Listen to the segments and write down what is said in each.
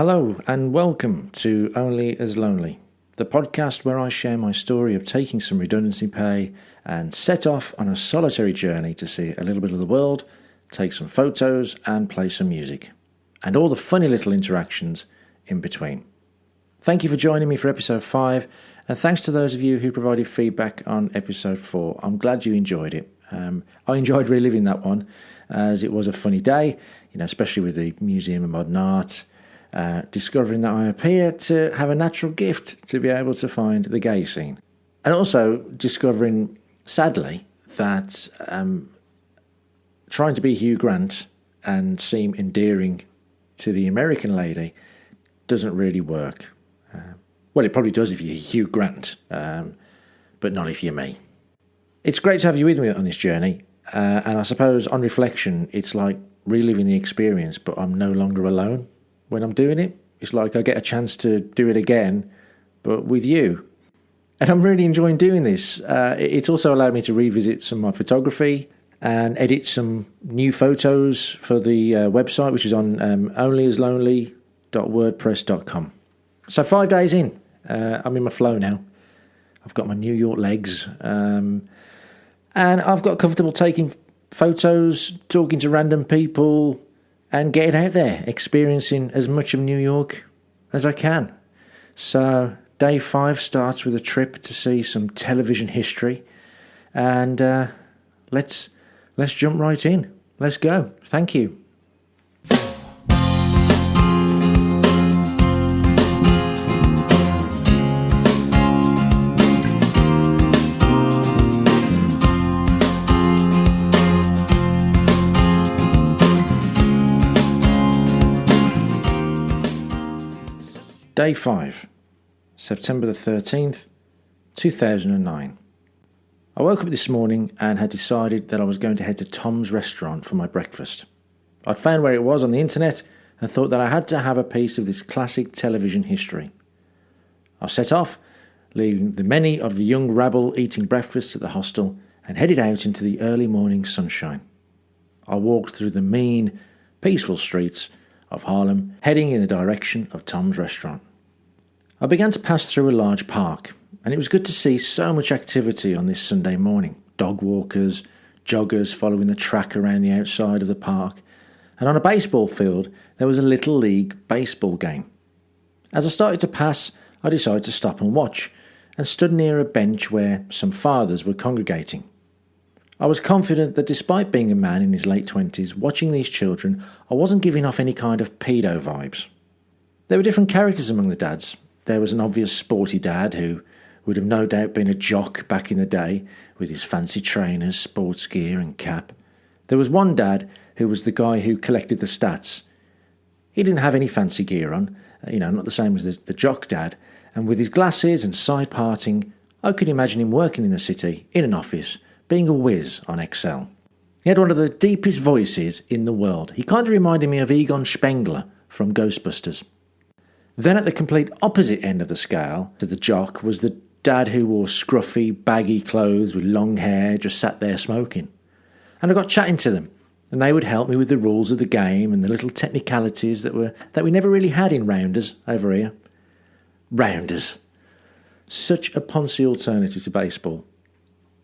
Hello and welcome to Only as Lonely, the podcast where I share my story of taking some redundancy pay and set off on a solitary journey to see a little bit of the world, take some photos and play some music, and all the funny little interactions in between. Thank you for joining me for episode 5, and thanks to those of you who provided feedback on episode 4. I'm glad you enjoyed it. I enjoyed reliving that one as it was a funny day, especially with the Museum of Modern Art. Discovering that I appear to have a natural gift to be able to find the gay scene. And also discovering, sadly, that trying to be Hugh Grant and seem endearing to the American lady doesn't really work. Well, it probably does if you're Hugh Grant, but not if you're me. It's great to have you with me on this journey, and I suppose on reflection, it's like reliving the experience, but I'm no longer alone. When I'm doing it, it's like I get a chance to do it again, but with you. And I'm really enjoying doing this. It's also allowed me to revisit some of my photography and edit some new photos for the website, which is on onlyaslonely.wordpress.com. So 5 days in, I'm in my flow now. I've got my New York legs, and I've got comfortable taking photos, talking to random people, and getting out there, experiencing as much of New York as I can. So day 5 starts with a trip to see some television history, and let's jump right in. Let's go. Thank you. Day 5, September the 13th, 2009. I woke up this morning and had decided that I was going to head to Tom's restaurant for my breakfast. I'd found where it was on the internet and thought that I had to have a piece of this classic television history. I set off, leaving the many of the young rabble eating breakfast at the hostel, and headed out into the early morning sunshine. I walked through the mean, peaceful streets of Harlem, heading in the direction of Tom's restaurant. I began to pass through a large park, and it was good to see so much activity on this Sunday morning. Dog walkers, joggers following the track around the outside of the park, and on a baseball field there was a little league baseball game. As I started to pass, I decided to stop and watch, and stood near a bench where some fathers were congregating. I was confident that despite being a man in his late 20s, watching these children, I wasn't giving off any kind of pedo vibes. There were different characters among the dads. There was an obvious sporty dad who would have no doubt been a jock back in the day with his fancy trainers, sports gear and cap. There was one dad who was the guy who collected the stats. He didn't have any fancy gear on, not the same as the jock dad, and with his glasses and side parting, I could imagine him working in the city, in an office, being a whiz on Excel. He had one of the deepest voices in the world. He kind of reminded me of Egon Spengler from Ghostbusters. Then at the complete opposite end of the scale to the jock was the dad who wore scruffy, baggy clothes with long hair, just sat there smoking. And I got chatting to them, and they would help me with the rules of the game and the little technicalities that we never really had in rounders over here. Rounders. Such a poncy alternative to baseball.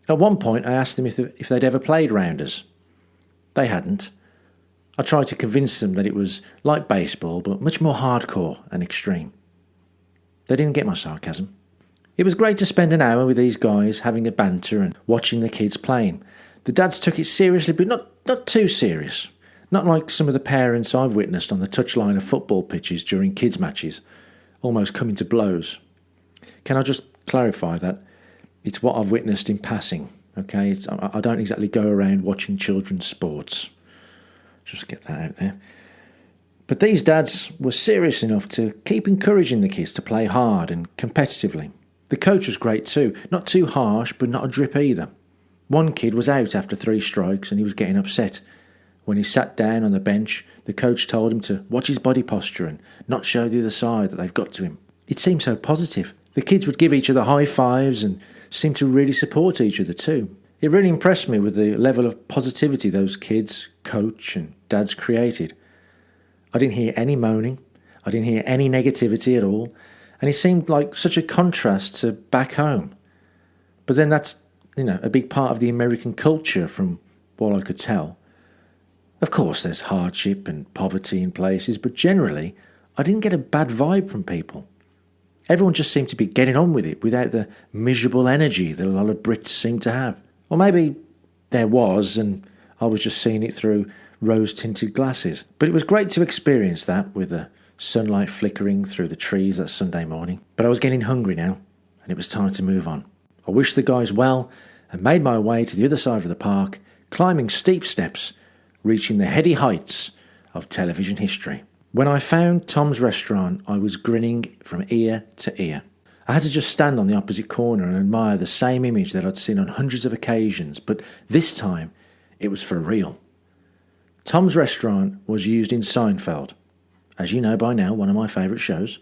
At one point I asked them if they'd ever played rounders. They hadn't. I tried to convince them that it was like baseball, but much more hardcore and extreme. They didn't get my sarcasm. It was great to spend an hour with these guys having a banter and watching the kids playing. The dads took it seriously, but not too serious. Not like some of the parents I've witnessed on the touchline of football pitches during kids' matches, almost coming to blows. Can I just clarify that it's what I've witnessed in passing, okay? I don't exactly go around watching children's sports. Just get that out there. But these dads were serious enough to keep encouraging the kids to play hard and competitively. The coach was great too, not too harsh, but not a drip either. One kid was out after 3 strikes and he was getting upset. When he sat down on the bench, the coach told him to watch his body posture and not show the other side that they've got to him. It seemed so positive. The kids would give each other high fives and seemed to really support each other too. It really impressed me with the level of positivity those kids, coach and dads created. I didn't hear any moaning. I didn't hear any negativity at all, and it seemed like such a contrast to back home. But then that's, a big part of the American culture from what I could tell. Of course, there's hardship and poverty in places, but generally, I didn't get a bad vibe from people. Everyone just seemed to be getting on with it without the miserable energy that a lot of Brits seem to have. Or maybe there was, and I was just seeing it through rose-tinted glasses. But it was great to experience that with the sunlight flickering through the trees that Sunday morning. But I was getting hungry now, and it was time to move on. I wished the guys well and made my way to the other side of the park, climbing steep steps, reaching the heady heights of television history. When I found Tom's restaurant, I was grinning from ear to ear. I had to just stand on the opposite corner and admire the same image that I'd seen on hundreds of occasions, but this time it was for real. Tom's restaurant was used in Seinfeld, as you know by now, one of my favourite shows.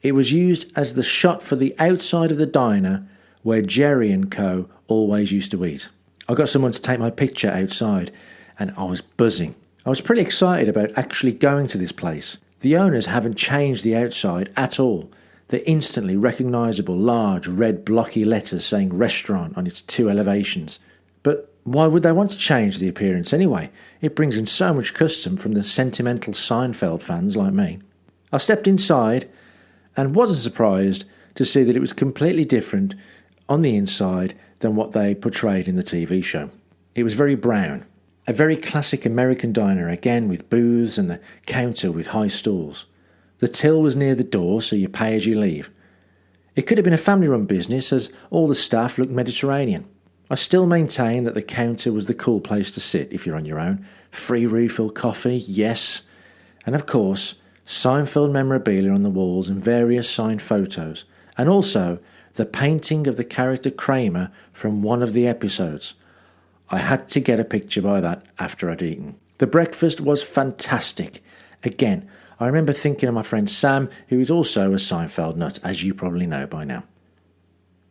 It was used as the shot for the outside of the diner where Jerry and co. always used to eat. I got someone to take my picture outside, and I was buzzing. I was pretty excited about actually going to this place. The owners haven't changed the outside at all. The instantly recognisable large red blocky letters saying restaurant on its 2 elevations. But why would they want to change the appearance anyway? It brings in so much custom from the sentimental Seinfeld fans like me. I stepped inside and wasn't surprised to see that it was completely different on the inside than what they portrayed in the TV show. It was very brown. A very classic American diner, again with booths and the counter with high stools. The till was near the door, so you pay as you leave. It could have been a family-run business, as all the staff looked Mediterranean. I still maintain that the counter was the cool place to sit if you're on your own. Free refill coffee, yes. And of course, Seinfeld memorabilia on the walls and various signed photos. And also the painting of the character Kramer from one of the episodes. I had to get a picture by that after I'd eaten. The breakfast was fantastic. Again, I remember thinking of my friend Sam, who is also a Seinfeld nut, as you probably know by now.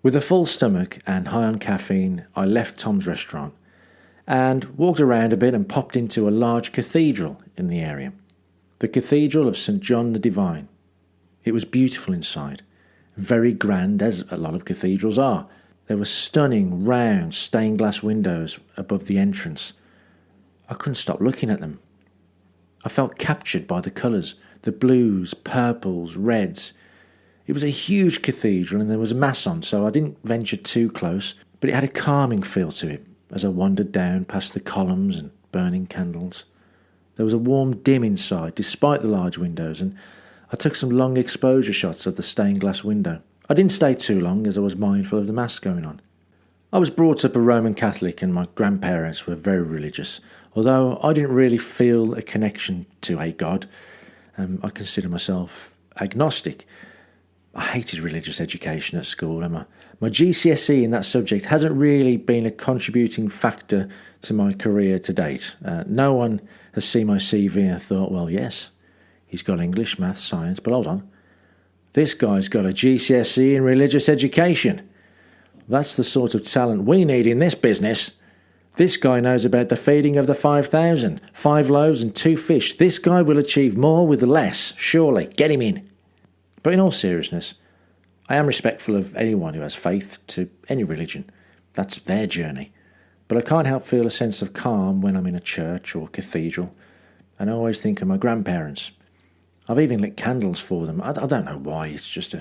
With a full stomach and high on caffeine, I left Tom's restaurant and walked around a bit and popped into a large cathedral in the area. The Cathedral of St. John the Divine. It was beautiful inside, very grand, as a lot of cathedrals are. There were stunning, round, stained glass windows above the entrance. I couldn't stop looking at them. I felt captured by the colours, the blues, purples, reds. It was a huge cathedral and there was a mass on, so I didn't venture too close, but it had a calming feel to it as I wandered down past the columns and burning candles. There was a warm dim inside, despite the large windows, and I took some long exposure shots of the stained glass window. I didn't stay too long as I was mindful of the Mass going on. I was brought up a Roman Catholic and my grandparents were very religious, although I didn't really feel a connection to a God. I consider myself agnostic. I hated religious education at school, and my GCSE in that subject hasn't really been a contributing factor to my career to date. No one has seen my CV and thought, well, yes, he's got English, maths, science, but hold on. This guy's got a GCSE in religious education. That's the sort of talent we need in this business. This guy knows about the feeding of the 5,000, 5 loaves and 2 fish. This guy will achieve more with less, surely. Get him in. But in all seriousness, I am respectful of anyone who has faith to any religion. That's their journey. But I can't help feel a sense of calm when I'm in a church or cathedral. And I always think of my grandparents. I've even lit candles for them. I don't know why. It's just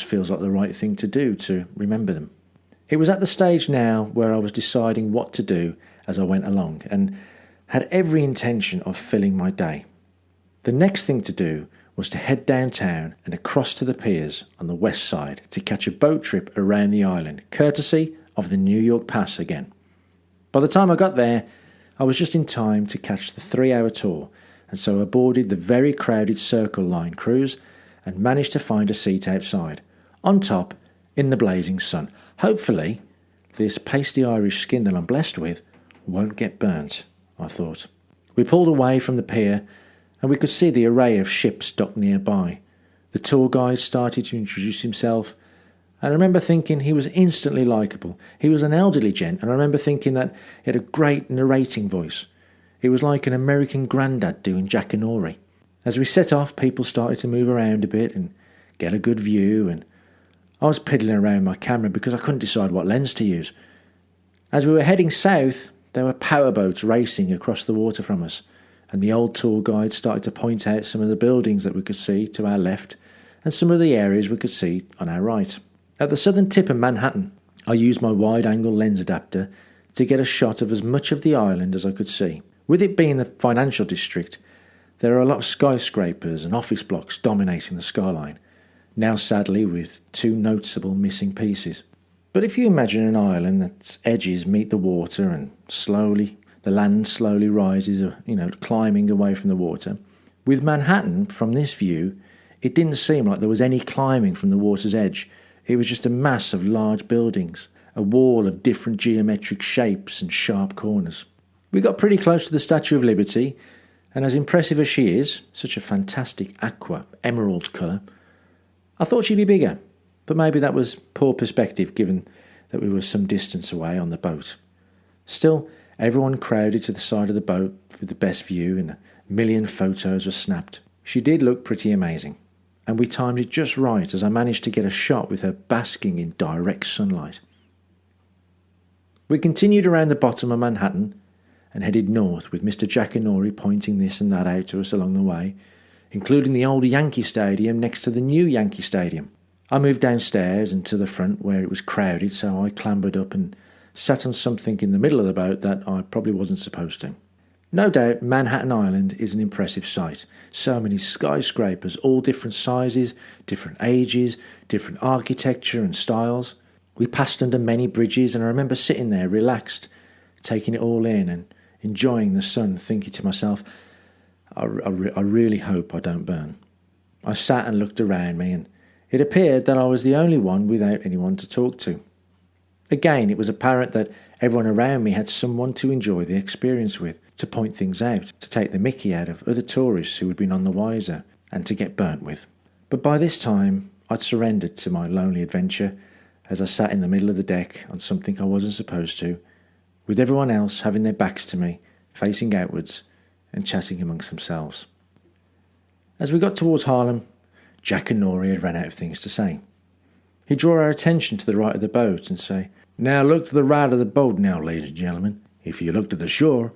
feels like the right thing to do to remember them. It was at the stage now where I was deciding what to do as I went along and had every intention of filling my day. The next thing to do was to head downtown and across to the piers on the west side to catch a boat trip around the island, courtesy of the New York Pass again. By the time I got there, I was just in time to catch the 3-hour tour, and so I boarded the very crowded Circle Line cruise and managed to find a seat outside, on top, in the blazing sun. Hopefully, this pasty Irish skin that I'm blessed with won't get burnt, I thought. We pulled away from the pier and we could see the array of ships docked nearby. The tour guide started to introduce himself, and I remember thinking he was instantly likeable. He was an elderly gent, and I remember thinking that he had a great narrating voice. It was like an American granddad doing Jackanory. As we set off, people started to move around a bit and get a good view, and I was piddling around my camera because I couldn't decide what lens to use. As we were heading south, there were powerboats racing across the water from us, and the old tour guide started to point out some of the buildings that we could see to our left and some of the areas we could see on our right. At the southern tip of Manhattan, I used my wide-angle lens adapter to get a shot of as much of the island as I could see. With it being the financial district, there are a lot of skyscrapers and office blocks dominating the skyline, now sadly with two noticeable missing pieces. But if you imagine an island that's edges meet the water and the land slowly rises, climbing away from the water, with Manhattan, from this view, it didn't seem like there was any climbing from the water's edge. It was just a mass of large buildings, a wall of different geometric shapes and sharp corners. We got pretty close to the Statue of Liberty, and as impressive as she is, such a fantastic aqua emerald colour, I thought she'd be bigger, but maybe that was poor perspective given that we were some distance away on the boat. Still, everyone crowded to the side of the boat with the best view, and a million photos were snapped. She did look pretty amazing, and we timed it just right as I managed to get a shot with her basking in direct sunlight. We continued around the bottom of Manhattan and headed north with Mr. Jackanory pointing this and that out to us along the way, including the old Yankee Stadium next to the new Yankee Stadium. I moved downstairs and to the front where it was crowded, so I clambered up and sat on something in the middle of the boat that I probably wasn't supposed to. No doubt Manhattan Island is an impressive sight. So many skyscrapers, all different sizes, different ages, different architecture and styles. We passed under many bridges, and I remember sitting there relaxed, taking it all in and enjoying the sun, thinking to myself, I really hope I don't burn. I sat and looked around me, and it appeared that I was the only one without anyone to talk to. Again, it was apparent that everyone around me had someone to enjoy the experience with, to point things out, to take the mickey out of other tourists who had been none the wiser, and to get burnt with. But by this time, I'd surrendered to my lonely adventure as I sat in the middle of the deck on something I wasn't supposed to, with everyone else having their backs to me, facing outwards, and chatting amongst themselves. As we got towards Harlem, Jackanory had ran out of things to say. He'd draw our attention to the right of the boat and say, "Now look to the right of the boat now, ladies and gentlemen. If you look to the shore,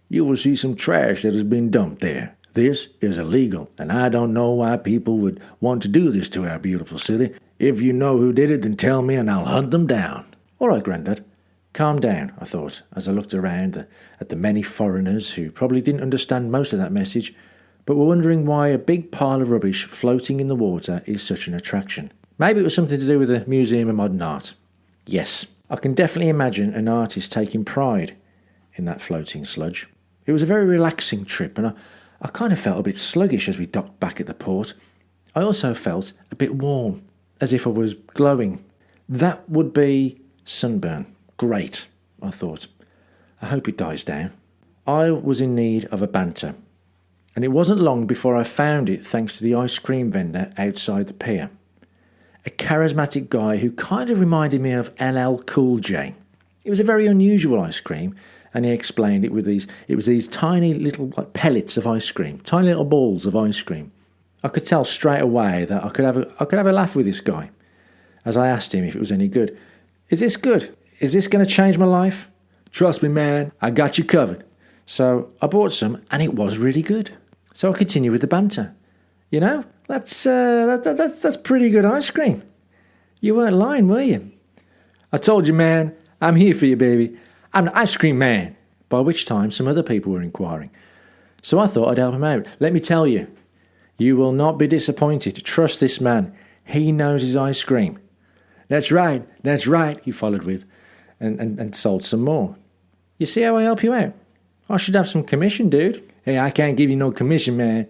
you will see some trash that has been dumped there. This is illegal, and I don't know why people would want to do this to our beautiful city. If you know who did it, then tell me and I'll hunt them down." "All right, Grandad. Calm down," I thought, as I looked around at the many foreigners who probably didn't understand most of that message, but were wondering why a big pile of rubbish floating in the water is such an attraction. Maybe it was something to do with the Museum of Modern Art. Yes, I can definitely imagine an artist taking pride in that floating sludge. It was a very relaxing trip, and I kind of felt a bit sluggish as we docked back at the port. I also felt a bit warm, as if I was glowing. That would be sunburn. Great, I thought. I hope it dies down. I was in need of a banter, and it wasn't long before I found it thanks to the ice cream vendor outside the pier. A charismatic guy who kind of reminded me of LL Cool J. It was a very unusual ice cream, and he explained it with these tiny little pellets of ice cream, tiny little balls of ice cream. I could tell straight away that I could have a laugh with this guy, as I asked him if it was any good. "Is this good? Is this going to change my life?" "Trust me, man, I got you covered." So I bought some, and it was really good. So I continued with the banter. "You know, that's pretty good ice cream. You weren't lying, were you?" "I told you, man, I'm here for you, baby. I'm the ice cream man." By which time some other people were inquiring. So I thought I'd help him out. "Let me tell you, you will not be disappointed. Trust this man. He knows his ice cream." That's right, he followed with, and sold some more. "You see how I help you out? I should have some commission, dude." "Hey, I can't give you no commission, man.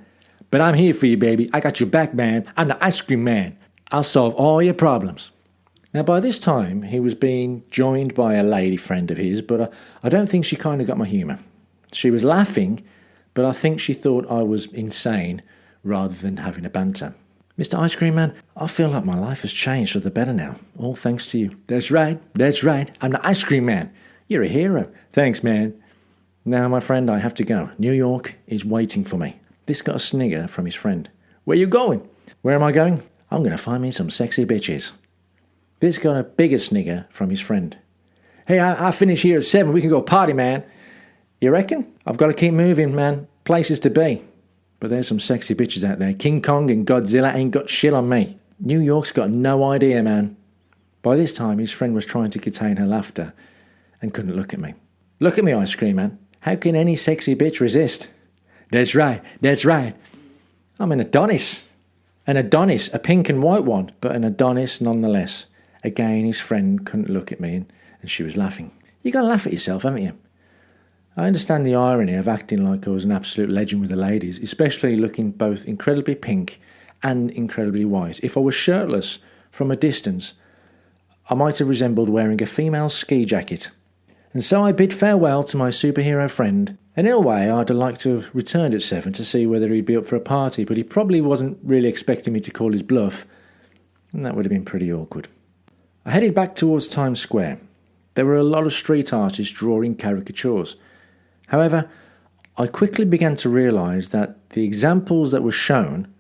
But I'm here for you, baby. I got your back, man. I'm the ice cream man. I'll solve all your problems." Now, by this time, he was being joined by a lady friend of his, but I don't think she kind of got my humour. She was laughing, but I think she thought I was insane rather than having a banter. "Mr. Ice Cream Man, I feel like my life has changed for the better now, all thanks to you." That's right. I'm the ice cream man. You're a hero." "Thanks, man. Now, my friend, I have to go. New York is waiting for me." This got a snigger from his friend. Where you going? Where am I going? I'm going to find me some sexy bitches. This got a bigger snigger from his friend. Hey, I finish here at 7. We can go party, man. You reckon? I've got to keep moving, man. Places to be. But there's some sexy bitches out there. King Kong and Godzilla ain't got shit on me. New York's got no idea, man. By this time, his friend was trying to contain her laughter and couldn't look at me. Look at me, I scream, man. How can any sexy bitch resist? That's right, that's right. I'm an Adonis. An Adonis, a pink and white one, but an Adonis nonetheless. Again, his friend couldn't look at me and she was laughing. You got to laugh at yourself, haven't you? I understand the irony of acting like I was an absolute legend with the ladies, especially looking both incredibly pink and incredibly white. If I was shirtless from a distance, I might have resembled wearing a female ski jacket. And so I bid farewell to my superhero friend, and in a way I'd have liked to have returned at 7 to see whether he'd be up for a party, but he probably wasn't really expecting me to call his bluff, and that would have been pretty awkward. I headed back towards Times Square. There were a lot of street artists drawing caricatures. However, I quickly began to realise that the examples that were shown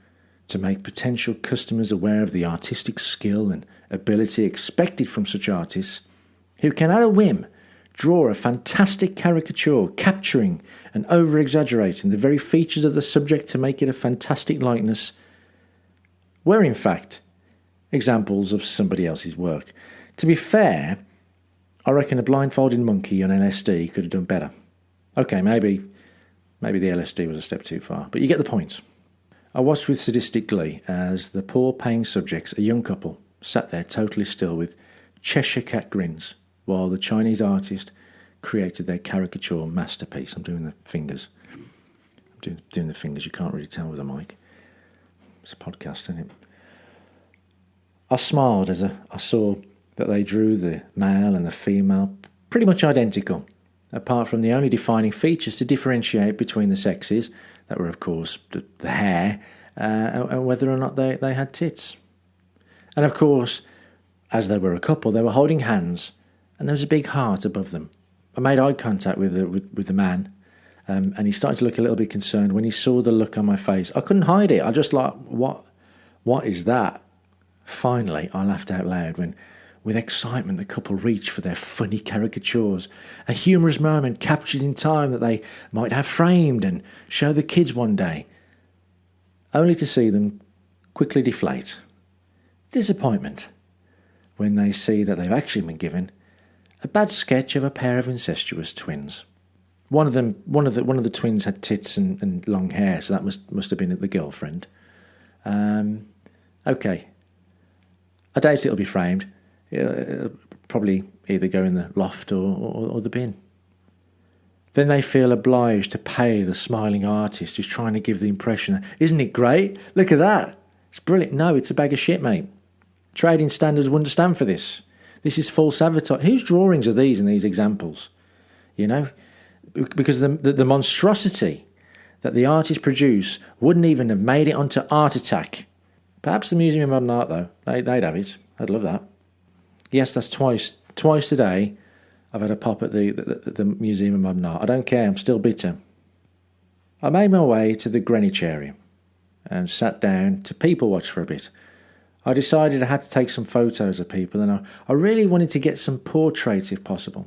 to make potential customers aware of the artistic skill and ability expected from such artists, who can at a whim draw a fantastic caricature capturing and over-exaggerating the very features of the subject to make it a fantastic likeness, were in fact examples of somebody else's work. To be fair, I reckon a blindfolded monkey on LSD could have done better. Okay, maybe the LSD was a step too far, but you get the point. I watched with sadistic glee as the poor paying subjects, a young couple, sat there totally still with Cheshire cat grins, while the Chinese artist created their caricature masterpiece. I'm doing the fingers. I'm doing the fingers. You can't really tell with a mic. It's a podcast, isn't it? I smiled as I saw that they drew the male and the female pretty much identical, apart from the only defining features to differentiate between the sexes, that were, of course, the hair, and whether or not they had tits. And, of course, as they were a couple, they were holding hands, and there was a big heart above them. I made eye contact with the man, and he started to look a little bit concerned when he saw the look on my face. I couldn't hide it. I just like, what is that? Finally, I laughed out loud when, with excitement, the couple reached for their funny caricatures, a humorous moment captured in time that they might have framed and show the kids one day, only to see them quickly deflate. Disappointment when they see that they've actually been given a bad sketch of a pair of incestuous twins. One of the twins had tits and long hair, so that must have been the girlfriend. Okay, I doubt it'll be framed. It'll probably either go in the loft or the bin. Then they feel obliged to pay the smiling artist who's trying to give the impression, isn't it great? Look at that. It's brilliant. No, it's a bag of shit, mate. Trading standards wouldn't stand for this. This is false advertising. Whose drawings are these in these examples? You know? Because the monstrosity that the artists produce wouldn't even have made it onto Art Attack. Perhaps the Museum of Modern Art, though. They'd have it. I'd love that. Yes, that's twice today I've had a pop at the Museum of Modern Art. I don't care, I'm still bitter. I made my way to the Greenwich area and sat down to people watch for a bit. I decided I had to take some photos of people, and I really wanted to get some portraits if possible.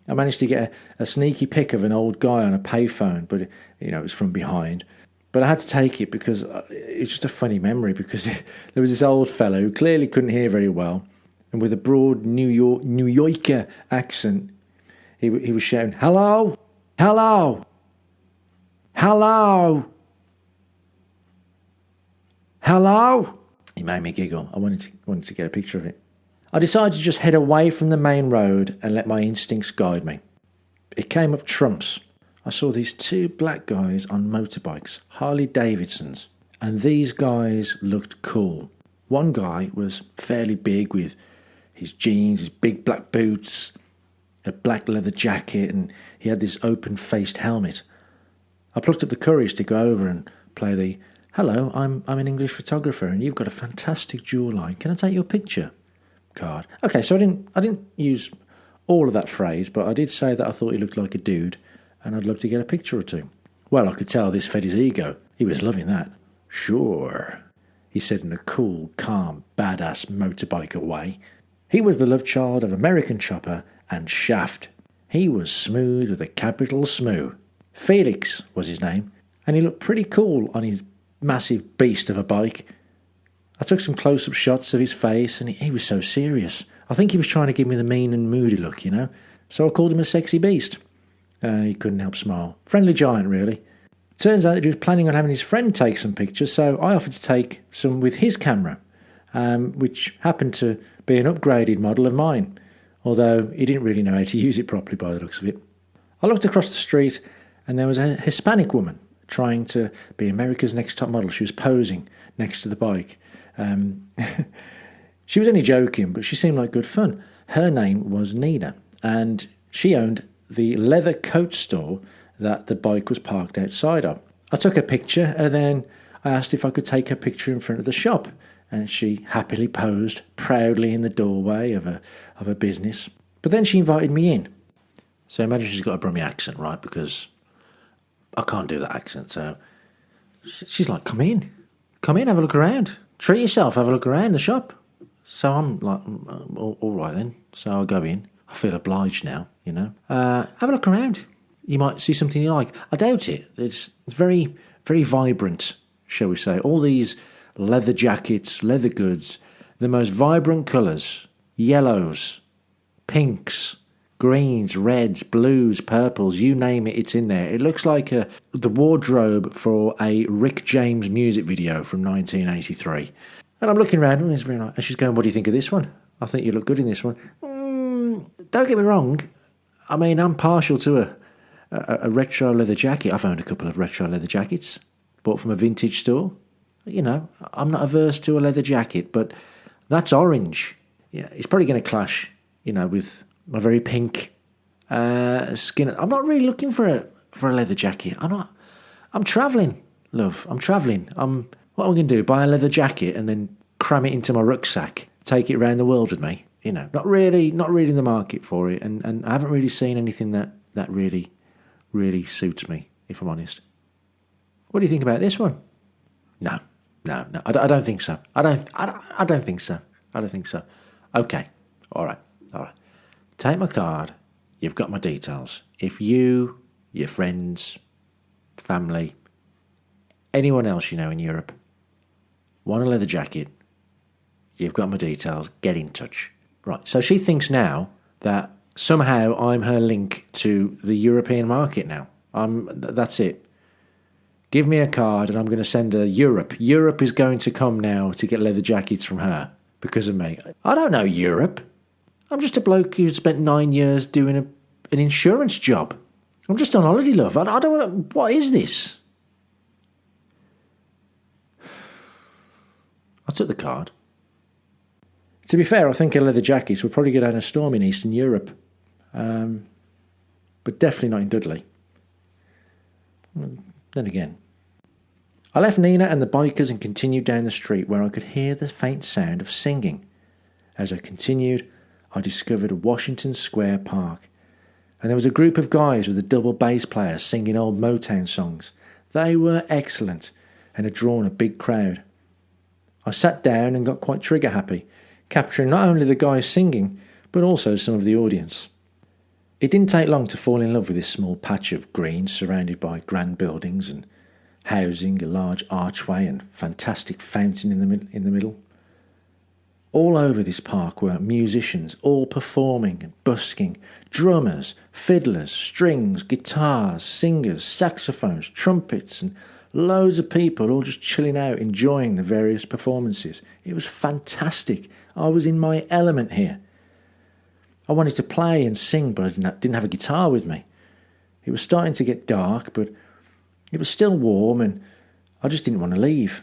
I managed to get a sneaky pic of an old guy on a payphone, but it was from behind. But I had to take it because it's just a funny memory, because there was this old fellow who clearly couldn't hear very well, and with a broad New Yorker accent, he was shouting, "Hello! Hello! Hello! Hello!" He made me giggle. I wanted to get a picture of it. I decided to just head away from the main road and let my instincts guide me. It came up trumps. I saw these two black guys on motorbikes, Harley Davidsons, and these guys looked cool. One guy was fairly big with his jeans, his big black boots, a black leather jacket, and he had this open-faced helmet. I plucked up the courage to go over and play the, "Hello, I'm an English photographer and you've got a fantastic jawline. Can I take your picture?" card. Okay, so I didn't use all of that phrase, but I did say that I thought he looked like a dude and I'd love to get a picture or two. Well, I could tell this fed his ego. He was loving that. Sure, he said in a cool, calm, badass motorbiker way. He was the love child of American Chopper and Shaft. He was smooth with a capital Smoo. Felix was his name, and he looked pretty cool on his massive beast of a bike. I took some close-up shots of his face, and he was so serious. I think he was trying to give me the mean and moody look, you know. So I called him a sexy beast. He couldn't help smile. Friendly giant, really. Turns out that he was planning on having his friend take some pictures, so I offered to take some with his camera, which happened to be an upgraded model of mine, although he didn't really know how to use it properly by the looks of it. I looked across the street, and there was a Hispanic woman trying to be America's Next Top Model. She was posing next to the bike. She was only joking, but she seemed like good fun. Her name was Nina, and she owned the leather coat store that the bike was parked outside of. I took a picture, and then I asked if I could take a picture in front of the shop, and she happily posed proudly in the doorway of a business. But then she invited me in. So imagine she's got a Brummie accent, right? Because I can't do that accent. So she's like, come in, have a look around. Treat yourself, have a look around the shop. So I'm like, all right then. So I go in. I feel obliged now, you know. Have a look around. You might see something you like. I doubt it. It's very, very vibrant, shall we say. All these leather jackets, leather goods, the most vibrant colours, yellows, pinks, greens, reds, blues, purples, you name it, it's in there. It looks like the wardrobe for a Rick James music video from 1983. And I'm looking around, and it's very nice. And she's going, what do you think of this one? I think you look good in this one. Don't get me wrong. I mean, I'm partial to a retro leather jacket. I've owned a couple of retro leather jackets, bought from a vintage store. You know, I'm not averse to a leather jacket, but that's orange. Yeah, it's probably going to clash, you know, with my very pink skin. I'm not really looking for a leather jacket. I'm travelling, love. I'm travelling. What am I going to do? Buy a leather jacket and then cram it into my rucksack, take it around the world with me? You know, not really in the market for it, and I haven't really seen anything that really, really suits me, if I'm honest. What do you think about this one? No, I don't think so. I don't think so. Okay, all right. Take my card. You've got my details. If you, your friends, family, anyone else you know in Europe want a leather jacket, you've got my details. Get in touch. Right, so she thinks now that somehow I'm her link to the European market now. That's it. Give me a card and I'm going to send her Europe. Europe is going to come now to get leather jackets from her because of me. I don't know Europe. I'm just a bloke who spent 9 years doing an insurance job. I'm just on holiday, love. I don't want to... What is this? I took the card. To be fair, I think her leather jackets would probably go down a storm in Eastern Europe. But definitely not in Dudley. Then again. I left Nina and the bikers and continued down the street where I could hear the faint sound of singing. As I continued, I discovered Washington Square Park. And there was a group of guys with a double bass player singing old Motown songs. They were excellent and had drawn a big crowd. I sat down and got quite trigger happy, capturing not only the guys singing, but also some of the audience. It didn't take long to fall in love with this small patch of green surrounded by grand buildings and housing, a large archway and fantastic fountain in the middle. All over this park were musicians, all performing and busking, drummers, fiddlers, strings, guitars, singers, saxophones, trumpets, and loads of people all just chilling out, enjoying the various performances. It was fantastic. I was in my element here. I wanted to play and sing, but I didn't have a guitar with me. It was starting to get dark, but it was still warm, and I just didn't want to leave.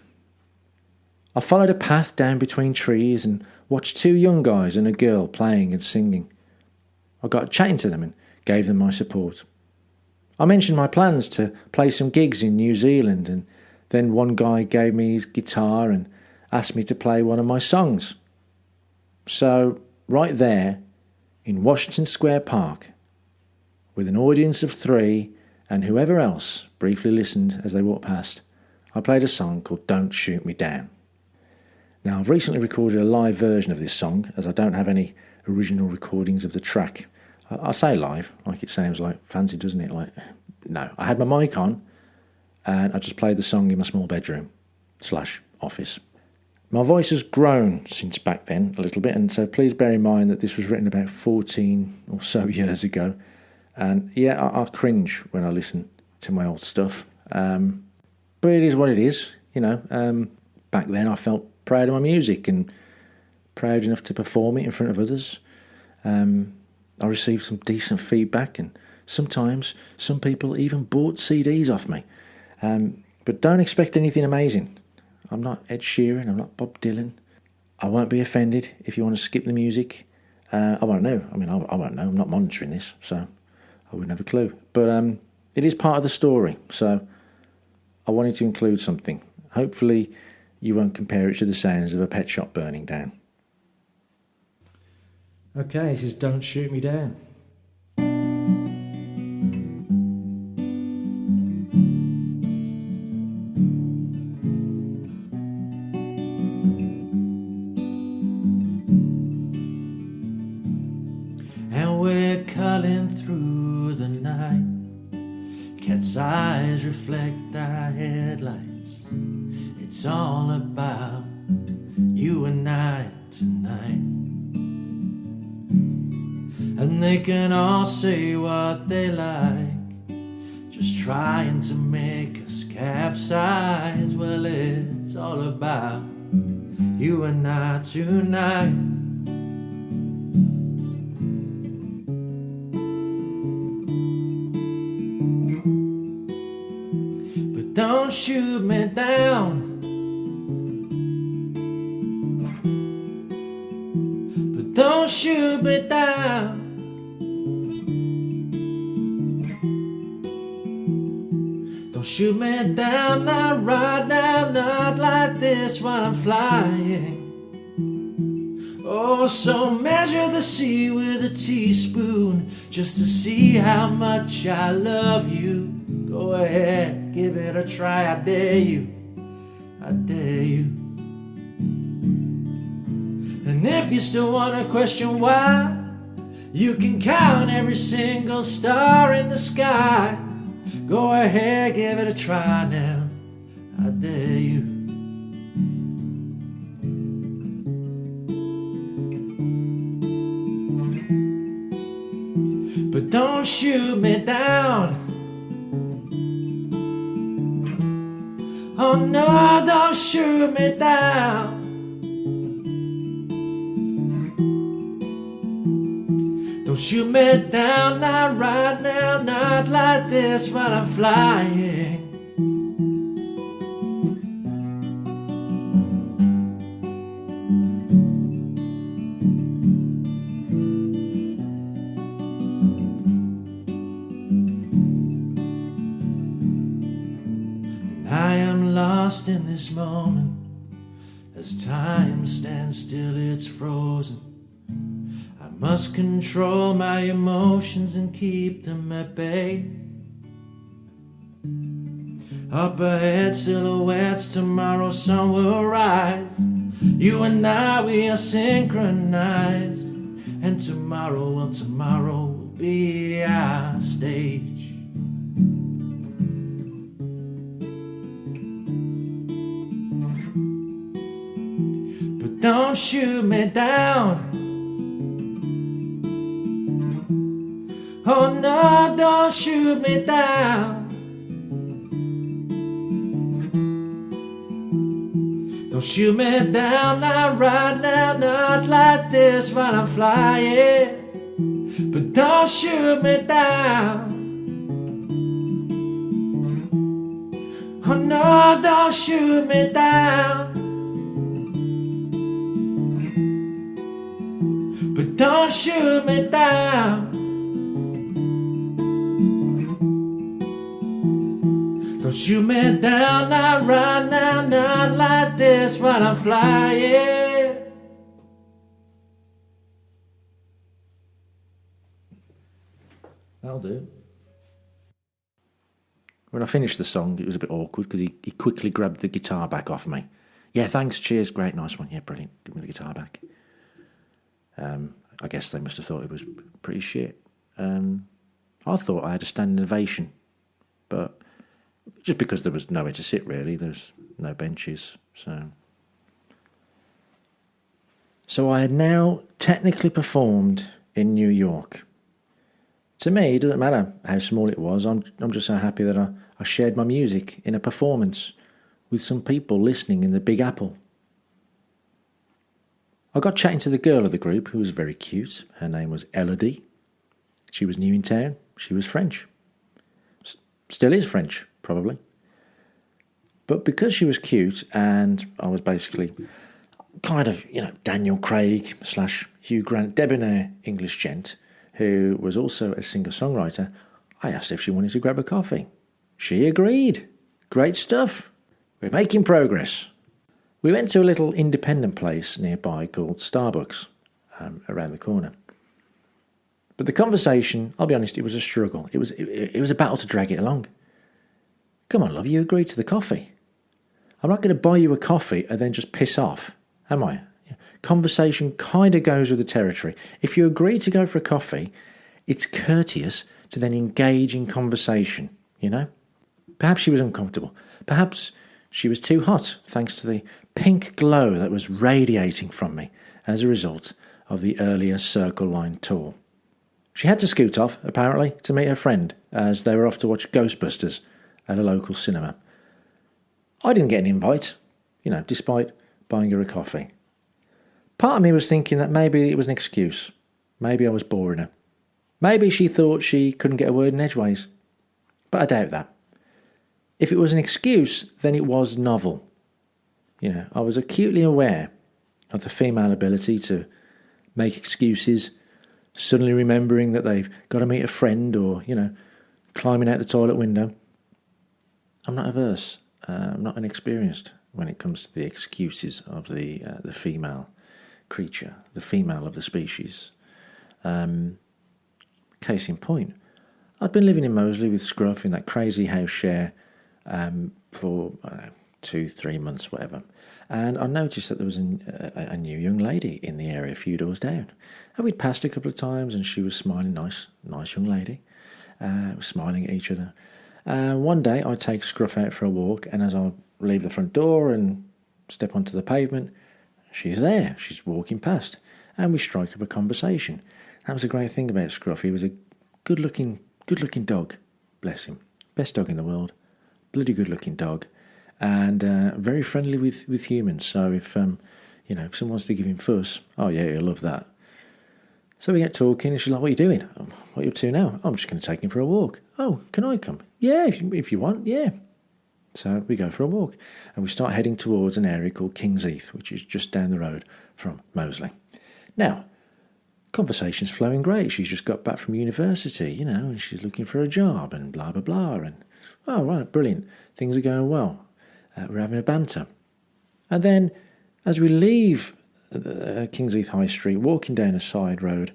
I followed a path down between trees and watched two young guys and a girl playing and singing. I got chatting to them and gave them my support. I mentioned my plans to play some gigs in New Zealand, and then one guy gave me his guitar and asked me to play one of my songs. So, right there, in Washington Square Park, with an audience of 3 and whoever else briefly listened as they walked past, I played a song called Don't Shoot Me Down. Now, I've recently recorded a live version of this song, as I don't have any original recordings of the track. I say live, like it sounds like fancy, doesn't it? Like, no, I had my mic on, and I just played the song in my small bedroom / office. My voice has grown since back then a little bit, and so please bear in mind that this was written about 14 or so years ago. And yeah, I cringe when I listen to my old stuff. But it is what it is, you know. Back then I felt proud of my music and proud enough to perform it in front of others. I received some decent feedback, and sometimes some people even bought CDs off me. But don't expect anything amazing. I'm not Ed Sheeran, I'm not Bob Dylan. I won't be offended if you want to skip the music. I won't know. I won't know. I'm not monitoring this, so I wouldn't have a clue. But it is part of the story, so I wanted to include something. Hopefully you won't compare it to the sounds of a pet shop burning down. Okay, this is Don't Shoot Me Down. And we're culling through the night. Cat's eyes reflect our headlights. It's all about you and I tonight. And they can all say what they like, just trying to make us capsize. Well, it's all about you and I tonight. But don't shoot me down. But don't shoot me down. Don't shoot me down, not right now, not like this while I'm flying. Oh, so measure the sea with a teaspoon, just to see how much I love you. Go ahead, give it a try, I dare you, I dare you. And if you still wanna question why, you can count every single star in the sky. Go ahead, give it a try now, I dare you. But don't shoot me down. Oh no, don't shoot me down. Don't shoot me down, not right now, not like this while I'm flying. And I am lost in this moment. As time stands still, it's frozen. I must control my emotions and keep them at bay. Up ahead, silhouettes, tomorrow's sun will rise. You and I, we are synchronized. And tomorrow, well, tomorrow will be our stage. But don't shoot me down. Oh no, don't shoot me down. Don't shoot me down, not right now, not like this while I'm flying. But don't shoot me down. Oh no, don't shoot me down. But don't shoot me down. Don't shoot me down, not right now, not like this while I'm flying. That'll do. when I finished the song, it was a bit awkward because he quickly grabbed the guitar back off me. Yeah, thanks, cheers, great, nice one. Yeah, brilliant. Give me the guitar back. I guess they must have thought it was pretty shit. I thought I had a standing ovation, but just because there was nowhere to sit, really. There's no benches, So I had now technically performed in New York. To me, it doesn't matter how small it was. I'm just so happy that I shared my music in a performance with some people listening in the Big Apple. I got chatting to the girl of the group, who was very cute. Her name was Elodie. She was new in town. She was French. Still is French, probably. But because she was cute and I was basically kind of, Daniel Craig / Hugh Grant, debonair English gent, who was also a singer-songwriter, I asked if she wanted to grab a coffee. She agreed. Great stuff. We're making progress. We went to a little independent place nearby called Starbucks, around the corner. But the conversation, I'll be honest, it was a struggle. It was a battle to drag it along. Come on, love, you agreed to the coffee. I'm not going to buy you a coffee and then just piss off, am I? Conversation kind of goes with the territory. If you agree to go for a coffee, it's courteous to then engage in conversation, Perhaps she was uncomfortable. Perhaps she was too hot, thanks to the pink glow that was radiating from me as a result of the earlier Circle Line tour. She had to scoot off, apparently, to meet her friend, as they were off to watch Ghostbusters at a local cinema. I didn't get an invite, despite buying her a coffee. Part of me was thinking that maybe it was an excuse. Maybe I was boring her. Maybe she thought she couldn't get a word in edgeways. But I doubt that. If it was an excuse, then it was novel. I was acutely aware of the female ability to make excuses, suddenly remembering that they've got to meet a friend or, climbing out the toilet window. I'm not averse. I'm not inexperienced when it comes to the excuses of the female creature, the female of the species. Case in point, I'd been living in Moseley with Scruff in that crazy house share for 2-3 months, whatever. And I noticed that there was a new young lady in the area a few doors down. And we'd passed a couple of times and she was smiling, nice young lady, smiling at each other. One day I take Scruff out for a walk, and as I leave the front door and step onto the pavement, she's there, she's walking past, and we strike up a conversation. That was a great thing about Scruff. He was a good-looking dog, bless him. Best dog in the world, bloody good-looking dog. And very friendly with humans. So if someone wants to give him fuss, oh yeah, he'll love that. So we get talking, and she's like, "What are you doing?" "What are you up to now?" "I'm just going to take him for a walk." "Oh, can I come?" "Yeah, if you want, yeah." So we go for a walk, and we start heading towards an area called King's Heath, which is just down the road from Moseley. Now, conversation's flowing great. She's just got back from university, and she's looking for a job and blah, blah, blah. And, oh, right, brilliant. Things are going well. We're having a banter. And then, as we leave King's Heath High Street, walking down a side road,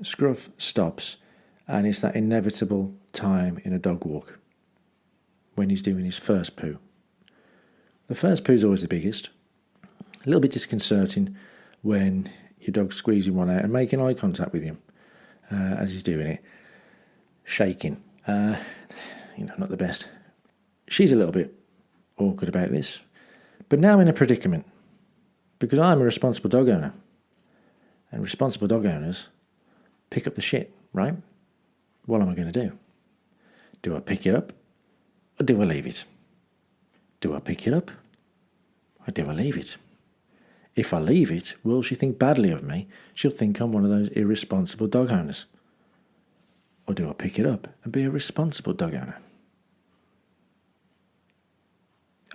Scruff stops, and it's that inevitable time in a dog walk when he's doing his first poo. The first poo's always the biggest. A little bit disconcerting when your dog's squeezing one out and making eye contact with you as he's doing it. Shaking. Not the best. She's a little bit awkward about this. But now I'm in a predicament, because I'm a responsible dog owner. And responsible dog owners pick up the shit, right? What am I going to do? Do I pick it up, or do I leave it? Do I pick it up, or do I leave it? If I leave it, will she think badly of me? She'll think I'm one of those irresponsible dog owners. Or do I pick it up and be a responsible dog owner?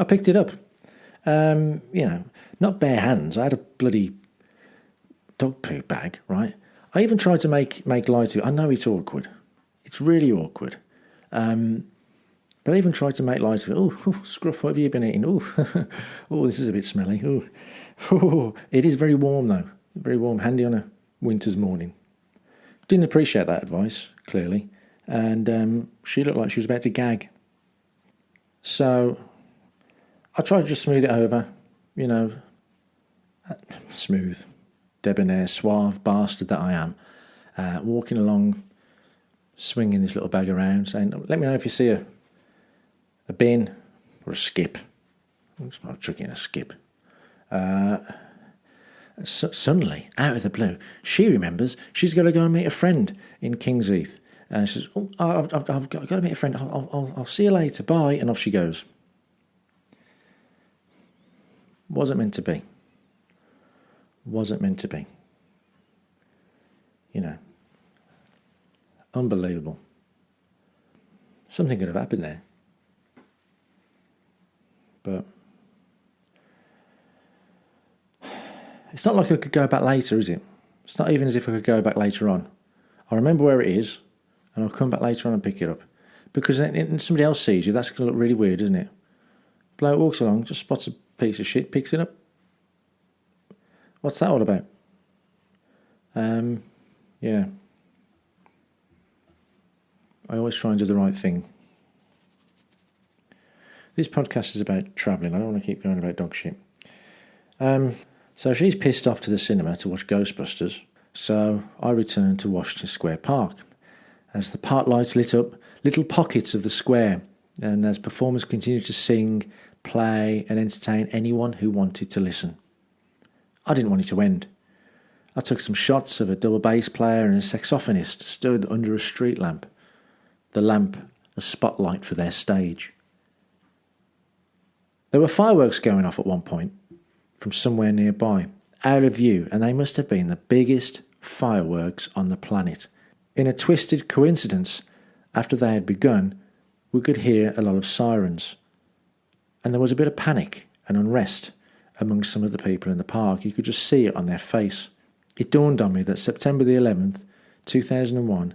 I picked it up. Not bare hands. I had a bloody dog poo bag, right? I even tried to make light of it. I know it's awkward. It's really awkward. But I even tried to make light of it. Oh, Scruff, what have you been eating? Oh, this is a bit smelly. Oh, it is very warm, though. Very warm, handy on a winter's morning. Didn't appreciate that advice, clearly. and she looked like she was about to gag. So I tried to just smooth it over, smooth, debonair, suave bastard that I am, walking along, swinging this little bag around, saying, let me know if you see a bin or a skip. I'm not chucking a skip. Suddenly, out of the blue, she remembers she's got to go and meet a friend in King's Heath. And she says, I've got to meet a friend. I'll see you later. Bye. And off she goes. Wasn't meant to be. Wasn't meant to be. Unbelievable. Something could have happened there. But it's not like I could go back later, is it? It's not even as if I could go back later on. I remember where it is, and I'll come back later on and pick it up. Because then somebody else sees you, that's going to look really weird, isn't it? Bloke walks along, just spots a piece of shit, picks it up. What's that all about? Yeah. I always try and do the right thing. This podcast is about travelling. I don't want to keep going about dog shit. So she's pissed off to the cinema to watch Ghostbusters. So I return to Washington Square Park. As the park lights lit up little pockets of the square, and as performers continued to sing, play and entertain anyone who wanted to listen. I didn't want it to end. I took some shots of a double bass player and a saxophonist stood under a street lamp. The lamp a spotlight for their stage. There were fireworks going off at one point from somewhere nearby, out of view, and they must have been the biggest fireworks on the planet. In a twisted coincidence, after they had begun, we could hear a lot of sirens. And there was a bit of panic and unrest among some of the people in the park. You could just see it on their face. It dawned on me that September the 11th, 2001,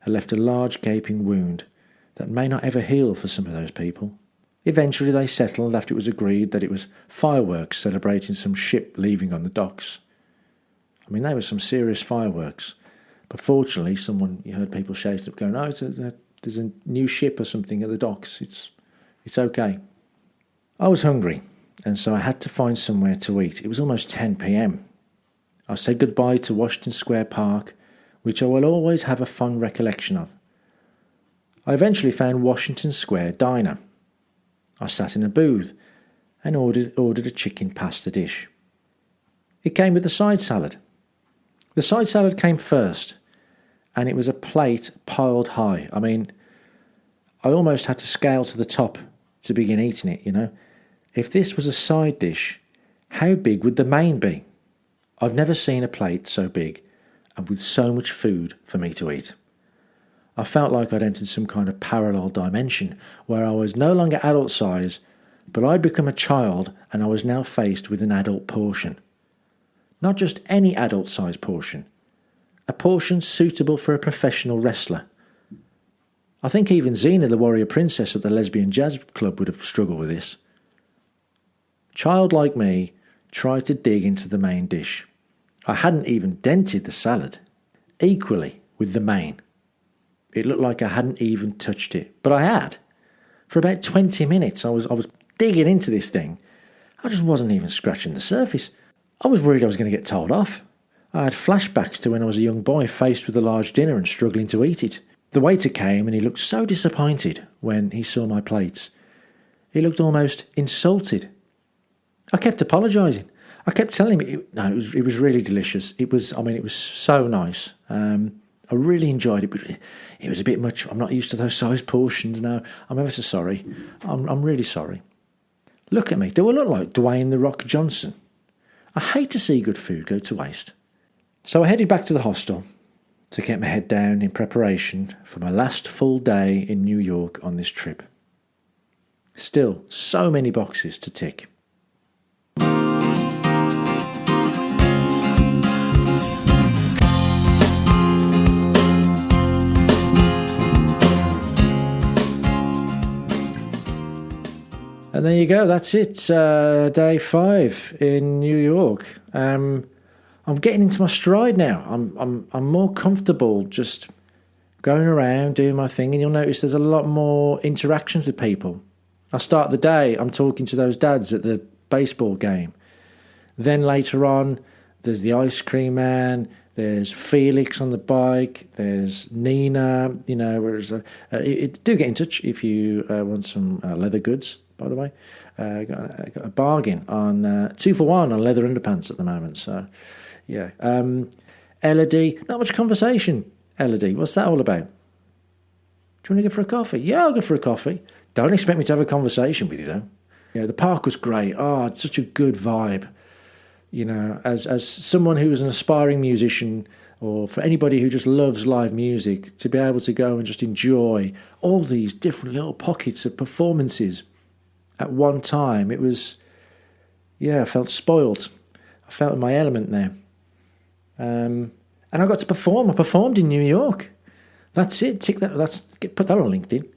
had left a large gaping wound that may not ever heal for some of those people. Eventually they settled after it was agreed that it was fireworks celebrating some ship leaving on the docks. I mean, they were some serious fireworks. But fortunately, you heard people shouting up, going, there's a new ship or something at the docks. It's okay. I was hungry, and so I had to find somewhere to eat. It was almost 10 p.m. I said goodbye to Washington Square Park, which I will always have a fond recollection of. I eventually found Washington Square Diner. I sat in a booth and ordered a chicken pasta dish. It came with a side salad. The side salad came first, and it was a plate piled high. I mean, I almost had to scale to the top to begin eating it, If this was a side dish, how big would the main be? I've never seen a plate so big and with so much food for me to eat. I felt like I'd entered some kind of parallel dimension where I was no longer adult size, but I'd become a child and I was now faced with an adult portion. Not just any adult size portion, a portion suitable for a professional wrestler. I think even Xena the warrior princess at the lesbian jazz club would have struggled with this. Child like me tried to dig into the main dish. I hadn't even dented the salad. Equally with the main. It looked like I hadn't even touched it, but I had. For about 20 minutes I was digging into this thing. I just wasn't even scratching the surface. I was worried I was going to get told off. I had flashbacks to when I was a young boy faced with a large dinner and struggling to eat it. The waiter came and he looked so disappointed when he saw my plates. He looked almost insulted. I kept apologising. I kept telling him it was really delicious. It was so nice. I really enjoyed it, but it was a bit much. I'm not used to those size portions now. I'm ever so sorry. I'm really sorry. Look at me. Do I look like Dwayne "The Rock" Johnson? I hate to see good food go to waste. So I headed back to the hostel to get my head down in preparation for my last full day in New York on this trip. Still, so many boxes to tick. And there you go, that's it, day 5 in New York. I'm getting into my stride now. I'm more comfortable just going around doing my thing, and you'll notice there's a lot more interactions with people. I start the day, I'm talking to those dads at the baseball game. Then later on, there's the ice cream man, there's Felix on the bike, there's Nina, do get in touch if you want some leather goods, by the way. Got a bargain on 2 for 1 on leather underpants at the moment, so yeah. Elodie, not much conversation. Elodie, what's that all about? Do you want to go for a coffee? Yeah, I'll go for a coffee. Don't expect me to have a conversation with you, though. Yeah, the park was great. Oh, it's such a good vibe. As someone who is an aspiring musician, or for anybody who just loves live music, to be able to go and just enjoy all these different little pockets of performances at one time, it was, I felt spoiled. I felt in my element there. And I got to perform. I performed in New York. That's it. Put that on LinkedIn.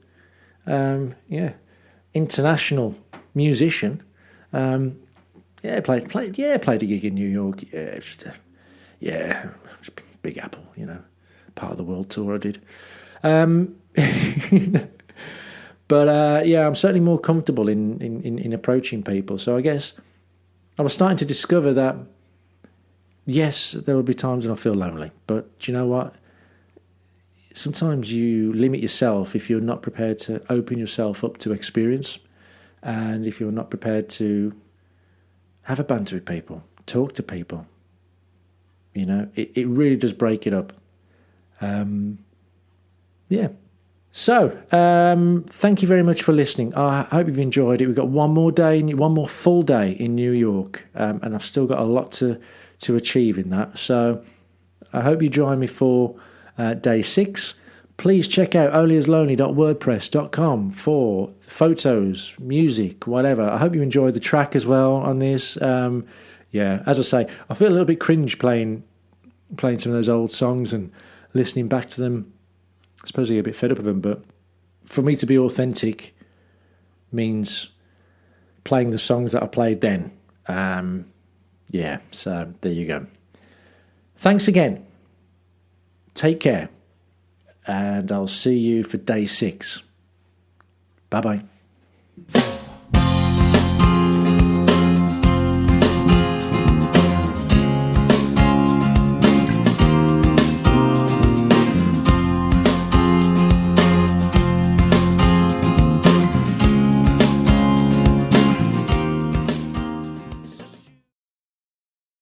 International musician. Played a gig in New York. Big Apple, part of the world tour I did. But I'm certainly more comfortable in approaching people. So I guess I was starting to discover that, yes, there will be times when I feel lonely. But do you know what? Sometimes you limit yourself if you're not prepared to open yourself up to experience, and if you're not prepared to have a banter with people, talk to people. It really does break it up. So, thank you very much for listening. I hope you've enjoyed it. We've got one more full day in New York, and I've still got a lot to achieve in that. So, I hope you join me for day 6. Please check out onlyaslonely.wordpress.com for photos, music, whatever. I hope you enjoyed the track as well on this. As I say, I feel a little bit cringe playing some of those old songs and listening back to them. I suppose I get a bit fed up of them, but for me to be authentic means playing the songs that I played then. So there you go. Thanks again. Take care. And I'll see you for day 6. Bye-bye.